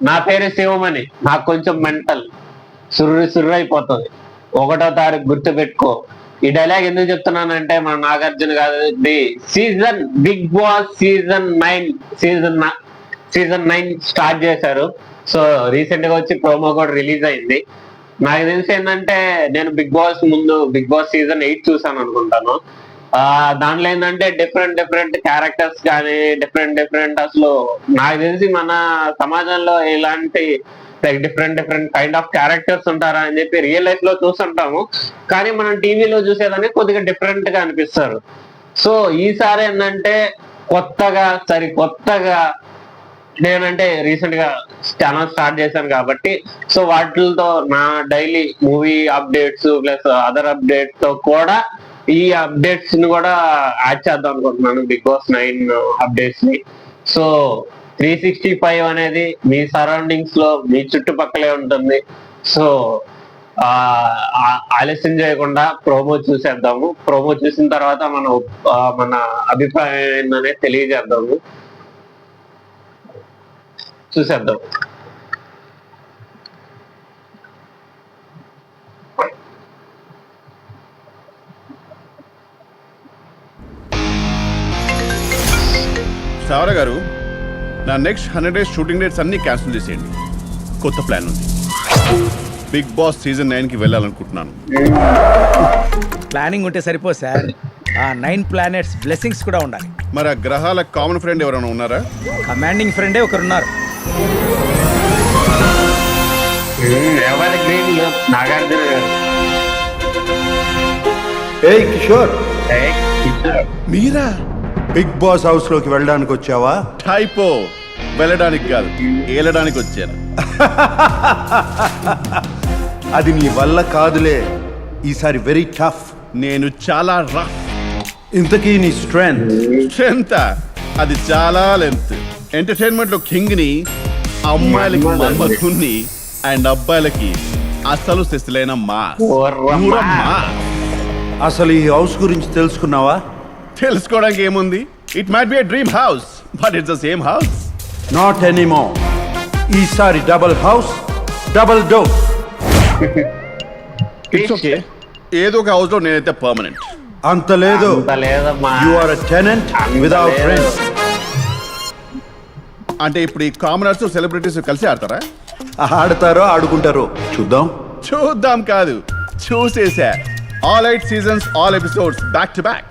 నా పేరు శివమణి, నాకు కొంచెం మెంటల్, సుర్రు అయిపోతుంది. 1వ తారీఖు గుర్తు పెట్టుకో. ఈ డైలాగ్ ఎందుకు చెప్తున్నానంటే మన నాగార్జున గారి season Bigg Boss season 9 start చేశారు. సో రీసెంట్ గా వచ్చి ప్రోమో కూడా రిలీజ్ అయింది. నాకు తెలిసి ఏంటంటే నేను బిగ్ బాస్ సీజన్ 8 చూసాను అనుకుంటాను. దాంట్లో ఏంటంటే డిఫరెంట్ క్యారెక్టర్స్ కానీ డిఫరెంట్ అసలు నాకు తెలిసి మన సమాజంలో ఇలాంటి డిఫరెంట్ కైండ్ ఆఫ్ క్యారెక్టర్స్ ఉంటారా అని చెప్పి రియల్ లైఫ్ లో చూస్తుంటాము, కానీ మనం టీవీలో చూసేదానికి కొద్దిగా డిఫరెంట్ గా అనిపిస్తారు. సో ఈసారి ఏంటంటే కొత్తగా నేనంటే రీసెంట్ గా ఛానల్ స్టార్ట్ చేశాను కాబట్టి సో వాటితో నా daily movie updates plus other updates తో కూడా ఈ అప్డేట్స్ ని కూడా యాడ్ చేద్దాం అనుకుంటున్నాను, బిగ్ బాస్ 9 అప్డేట్స్ ని. సో 365 అనేది మీ సరౌండింగ్స్ లో మీ చుట్టుపక్కలే ఉంటుంది. సో ఆలస్యం చేయకుండా ప్రోమో చూసేద్దాము. ప్రోమో చూసిన తర్వాత మన అభిప్రాయం ఏందనేది తెలియజేద్దాము. చూసేద్దాం. సావరా గారు, నా నెక్స్ట్ 100 days షూటింగ్ డేట్స్ అన్ని క్యాన్సిల్ చేసేయండి. కొత్త ప్లాన్ ఉంది. బిగ్ బాస్ సీజన్ 9కి వెళ్ళాలనుకుంటున్నాను. ప్లానింగ్ ఉంటే సరిపో సార్, ఆ 9 planets బ్లెస్సింగ్స్ కూడా ఉండాలి. మరి ఆ గ్రహాల కామన్ ఫ్రెండ్ ఎవరైనా ఉన్నారా? కమాండింగ్ ఫ్రెండే ఒకరున్నారు. నాగార్జున గారు. ఏయ్ కిషోర్, మీరా బిగ్ బాస్ హౌస్ లోకి వెళ్ళడానికి వచ్చావా? టైపో, వెళ్ళడానికి కాదు ఏలడానికి వచ్చాను. అది నీ వల్ల కాదులే, ఈసారి వెరీ టఫ్. నేను చాలా రఫ్. ఇంతకీ నీ స్ట్రెంత్ అది చాలా లెంత్. ఎంటర్టైన్మెంట్ లో కింగ్ ని, అమ్మాయిలకి మన్మధుణ్ణి అండ్ అబ్బాయిలకి అసలు శిస్తులైన అసలు ఈ హౌస్ గురించి తెలుసుకున్నావా? తెలుసుకోవడానికి ఏముంది? It might be a dream house, but it's the same house. Not anymore. ఈసారి double house, double door. It's okay. ఏదో ఒక హౌస్ లో నేనైతే పర్మనెంట్. అంత లేదు. You are a tenant without rent. అంటే ఇప్పుడు ఈ కామనర్స్ సెలబ్రిటీస్ కలిసి ఆడతారా? ఆడతారో ఆడుకుంటారో చూద్దాం. చూద్దాం కాదు, చూసేసా. All 8 seasons, all episodes back to back.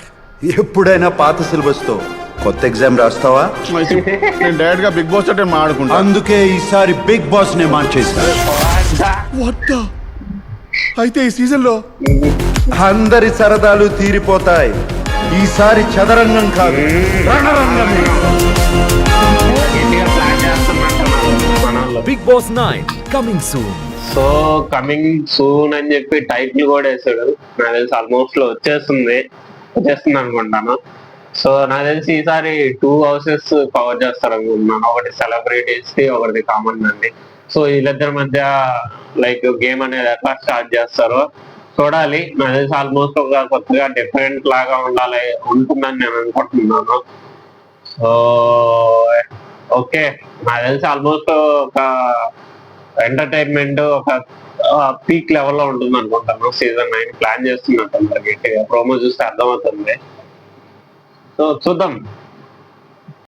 ఎప్పుడైనా పాత సిలబస్ తో కొత్త ఎగ్జామ్ రాస్తావా? నేను డైరెక్ట్ గా బిగ్ బాస్ తోటే ఆడుకుంటా. అందుకే ఈసారి బిగ్ బాస్ నే మార్చేసా. అయితే ఈ సీజన్ లో అందరి సరదాలు తీరిపోతాయి. ఈసారి చదరంగం కాదు, రణరంగమే. Bigg Boss 9 coming soon. So coming soon అని చెప్పి టైటిల్ కూడా వేసాడు. నాకు తెలిసి ఆల్మోస్ట్ లో వచ్చేస్తుంది అనుకుంటాను. సో నాకు తెలిసి ఈసారి 2 houses కవర్ చేస్తారు అనుకుంటున్నాను. ఒకటి సెలబ్రిటీస్ కి, ఒకటి కామన్ అండి. సో వీళ్ళిద్దరి మధ్య లైక్ గేమ్ అనేది ఎట్లా స్టార్ట్ చేస్తారో చూడాలి. నాకు తెలిసి ఆల్మోస్ట్ ఒక కొత్తగా డిఫరెంట్ లాగా ఉంటుందని నేను అనుకుంటున్నాను. సో ఓకే, నాకు తెలిసి ఆల్మోస్ట్ ఒక ఎంటర్టైన్మెంట్ ఒక పీక్ లెవెల్లో ఉంటుంది అనుకుంటాను. సీజన్ 9 ప్లాన్ చేస్తున్నట్టు గట్టిగా ప్రోమో చూస్తే అర్థమవుతుంది. సో చూద్దాం.